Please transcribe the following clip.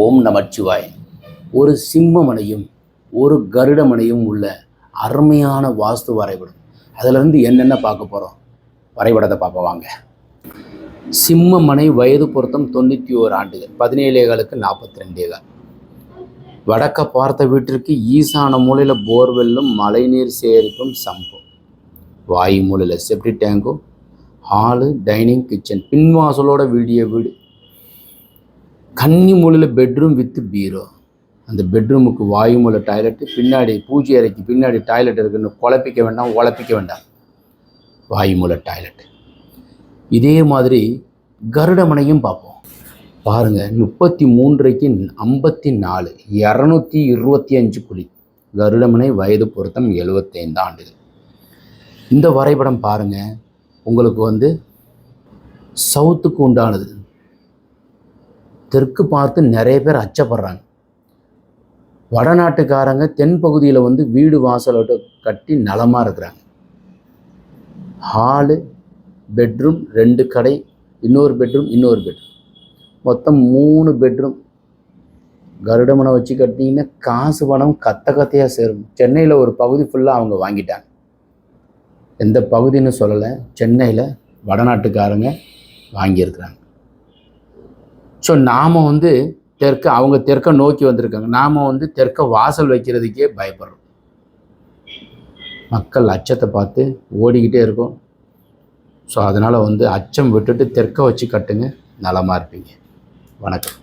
ஓம் நமச்சிவாய. ஒரு சிம்மமனையும் ஒரு கருடமனையும் உள்ள அருமையான வாஸ்து வரைபடம். அதிலிருந்து என்னென்ன பார்க்க போகிறோம், வரைபடத்தை பார்ப்போம் வாங்க. சிம்மமனை வயது பொருத்தம் 91 ஆண்டுகள், 17 42. வடக்க பார்த்த வீட்டிற்கு ஈசான மூலையில் போர்வெல்லும் மழைநீர் சேகரிப்பும் சம்பும், வாயு மூலையில் செப்டி டேங்கும், ஹாலு, டைனிங், கிச்சன், பின்வாசலோட வீடு. கன்னி மூலையில் பெட்ரூம் வித் பீரோ. அந்த பெட்ரூமுக்கு வாயு மூலை டாய்லெட்டு, பின்னாடி பூஜை அறைக்கு பின்னாடி டாய்லெட் இருக்குன்னு குழப்பிக்க வேண்டாம், உழப்பிக்க வேண்டாம். வாயு மூலை டாய்லெட். இதே மாதிரி கருடமனையும் பார்ப்போம் பாருங்கள். 33க்கு 54, 225 குழி. கருடமனை வயது பொருத்தம் 75 ஆண்டுகள். இந்த வரைபடம் பாருங்கள், உங்களுக்கு சவுத்துக்கு உண்டானது. தெற்கு பார்த்து நிறைய பேர் அச்சப்படுறாங்க. வடநாட்டுக்காரங்க தென் பகுதியில் வீடு வாசலோட்டு கட்டி நலமாக இருக்கிறாங்க. ஹாலு, பெட்ரூம், 2 கடை, இன்னொரு பெட்ரூம், மொத்தம் 3 பெட்ரூம். கருடமனை வச்சு கட்டினீங்கன்னா காசு பணம் கத்தையாக சேரும். சென்னையில் ஒரு பகுதி ஃபுல்லாக அவங்க வாங்கிட்டாங்க. எந்த பகுதின்னு சொல்லலை, சென்னையில் வடநாட்டுக்காரங்க வாங்கியிருக்கிறாங்க. ஸோ நாம் அவங்க தெற்க நோக்கி வந்திருக்காங்க. நாம் தெற்க வாசல் வைக்கிறதுக்கே பயப்படுறோம். மக்கள் அச்சத்தை பார்த்து ஓடிக்கிட்டே இருக்கோம். ஸோ அதனால் அச்சம் விட்டுட்டு தெற்க வச்சு கட்டுங்க, நலமாக இருப்பீங்க. வணக்கம்.